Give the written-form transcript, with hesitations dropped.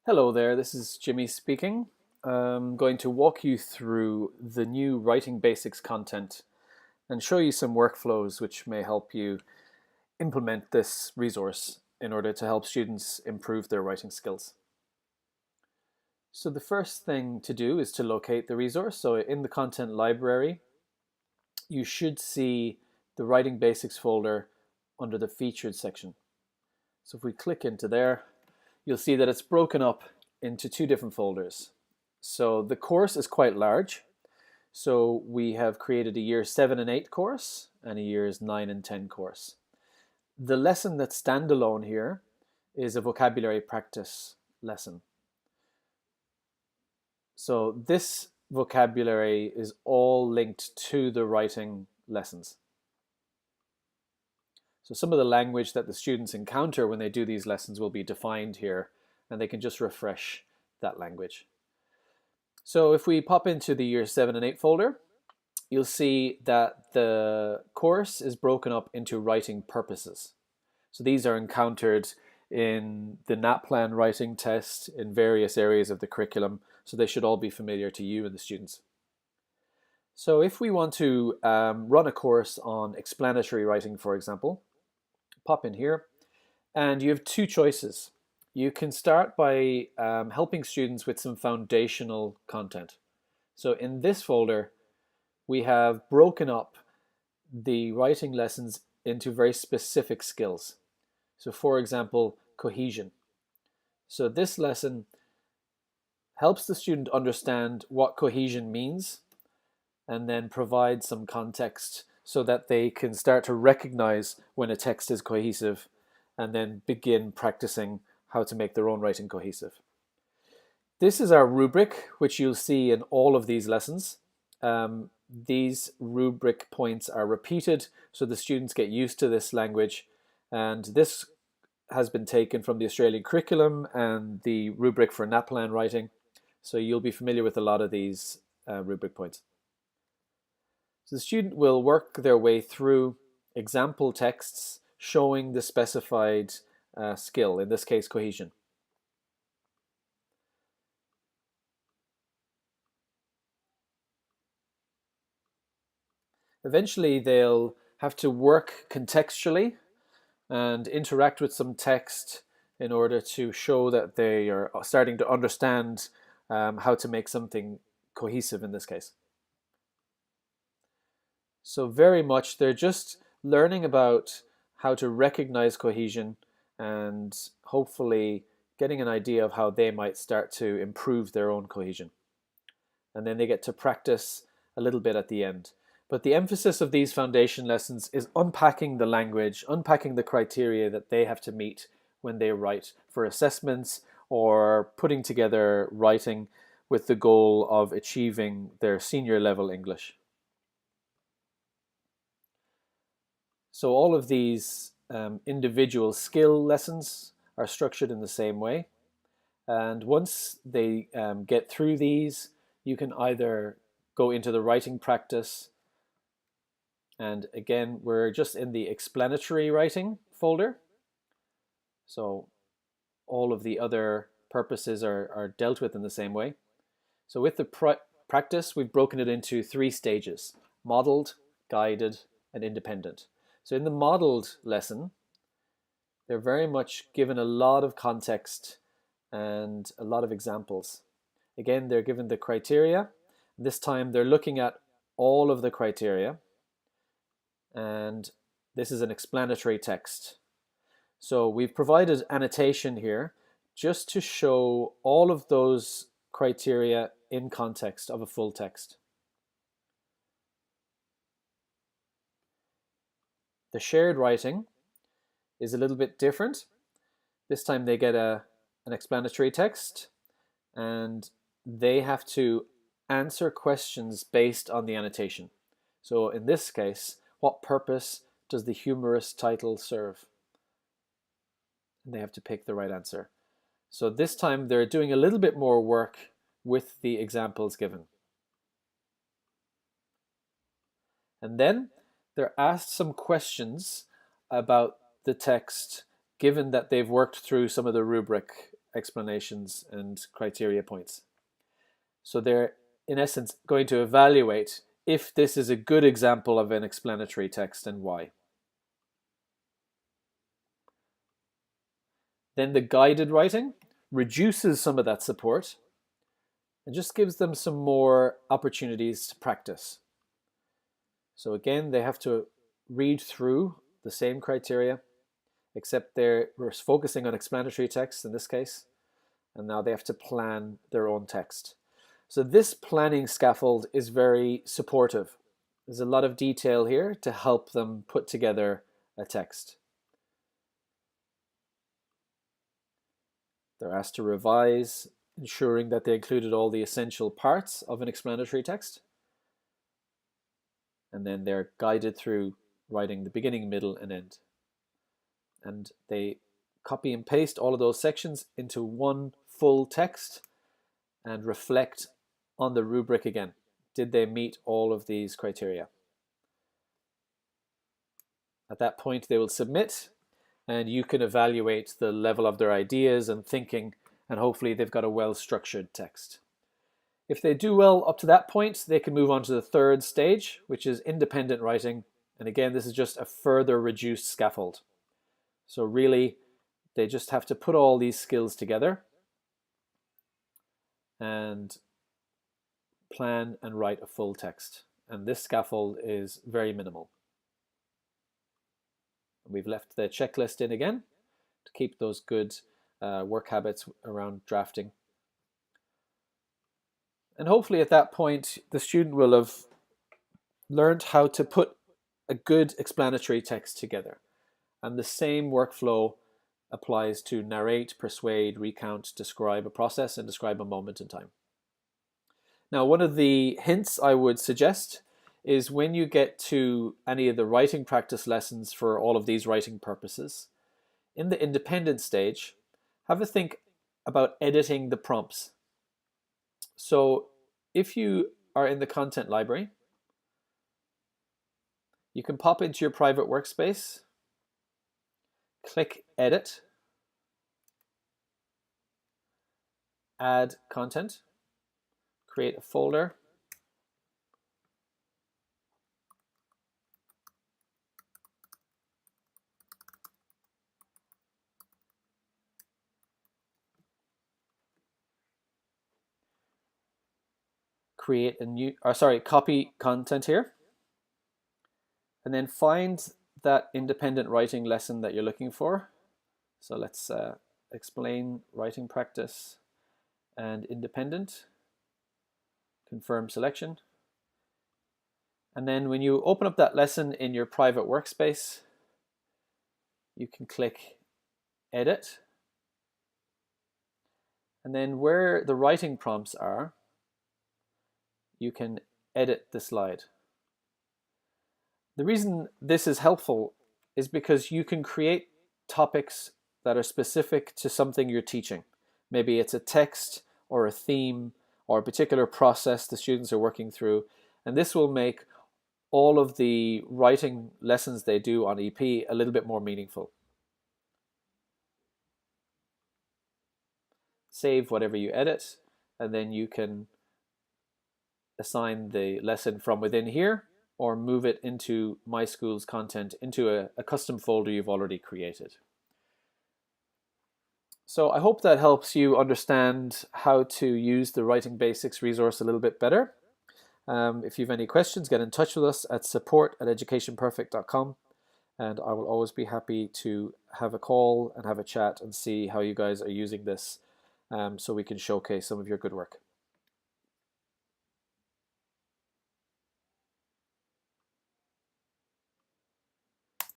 Hello there, this is Jimmy speaking. I'm going to walk you through the new Writing Basics content and show you some workflows which may help you implement this resource in order to help students improve their writing skills. So the first thing to do is to locate the resource. So in the content library, you should see the Writing Basics folder under the Featured section. So if we click into there, you'll see that it's broken up into two different folders. So the course is quite large. So we have created a year 7 and 8 course and a years 9 and 10 course. The lesson that's standalone here is a vocabulary practice lesson. So this vocabulary is all linked to the writing lessons. So some of the language that the students encounter when they do these lessons will be defined here, and they can just refresh that language. So if we pop into the year 7 and 8 folder, you'll see that the course is broken up into writing purposes. So these are encountered in the NAPLAN writing test in various areas of the curriculum, so they should all be familiar to you and the students. So if we want to run a course on explanatory writing, for example, pop in here, and you have two choices. You can start by helping students with some foundational content. So in this folder, we have broken up the writing lessons into very specific skills. So for example, cohesion. So this lesson helps the student understand what cohesion means and then provide some context so that they can start to recognize when a text is cohesive and then begin practicing how to make their own writing cohesive. This is our rubric, which you'll see in all of these lessons. These rubric points are repeated so the students get used to this language, and this has been taken from the Australian curriculum and the rubric for NAPLAN writing, so you'll be familiar with a lot of these rubric points. So the student will work their way through example texts showing the specified skill, in this case cohesion. Eventually they'll have to work contextually and interact with some text in order to show that they are starting to understand how to make something cohesive in this case. So very much they're just learning about how to recognize cohesion and hopefully getting an idea of how they might start to improve their own cohesion. And then they get to practice a little bit at the end. But the emphasis of these foundation lessons is unpacking the language, unpacking the criteria that they have to meet when they write for assessments or putting together writing with the goal of achieving their senior level English. So all of these individual skill lessons are structured in the same way. And once they get through these, you can either go into the writing practice. And again, we're just in the explanatory writing folder. So all of the other purposes are dealt with in the same way. So with the practice, we've broken it into 3 stages: modeled, guided, and independent. So in the modeled lesson, they're very much given a lot of context and a lot of examples. Again, they're given the criteria. This time they're looking at all of the criteria, and this is an explanatory text. So we've provided annotation here just to show all of those criteria in context of a full text. The shared writing is a little bit different. This time they get an explanatory text and they have to answer questions based on the annotation. So in this case, what purpose does the humorous title serve? And they have to pick the right answer. So this time they're doing a little bit more work with the examples given. And then they're asked some questions about the text, given that they've worked through some of the rubric explanations and criteria points. So they're, in essence, going to evaluate if this is a good example of an explanatory text and why. Then the guided writing reduces some of that support and just gives them some more opportunities to practice. So again, they have to read through the same criteria, except we're focusing on explanatory text in this case, and now they have to plan their own text. So this planning scaffold is very supportive. There's a lot of detail here to help them put together a text. They're asked to revise, ensuring that they included all the essential parts of an explanatory text. And then they're guided through writing the beginning, middle, and end. And they copy and paste all of those sections into one full text and reflect on the rubric again. Did they meet all of these criteria? At that point, they will submit, and you can evaluate the level of their ideas and thinking, and hopefully they've got a well-structured text. If they do well up to that point, they can move on to the third stage, which is independent writing. And again, this is just a further reduced scaffold. So really, they just have to put all these skills together and plan and write a full text. And this scaffold is very minimal. We've left the checklist in again to keep those good work habits around drafting. And hopefully at that point, the student will have learned how to put a good explanatory text together. And the same workflow applies to narrate, persuade, recount, describe a process, and describe a moment in time. Now, one of the hints I would suggest is when you get to any of the writing practice lessons for all of these writing purposes, in the independent stage, have a think about editing the prompts. So if you are in the content library, you can pop into your private workspace, click Edit, Add Content, create a folder, create a new, copy content here, and then find that independent writing lesson that you're looking for. So let's explain writing practice and independent, confirm selection. And then when you open up that lesson in your private workspace, you can click Edit. And then where the writing prompts are, you can edit the slide. The reason this is helpful is because you can create topics that are specific to something you're teaching. Maybe it's a text or a theme or a particular process the students are working through, and this will make all of the writing lessons they do on EP a little bit more meaningful. Save whatever you edit, and then you can assign the lesson from within here or move it into My School's content into a custom folder you've already created. So I hope that helps you understand how to use the Writing Basics resource a little bit better. If you have any questions, get in touch with us at support@educationperfect.com, and I will always be happy to have a call and have a chat and see how you guys are using this so we can showcase some of your good work.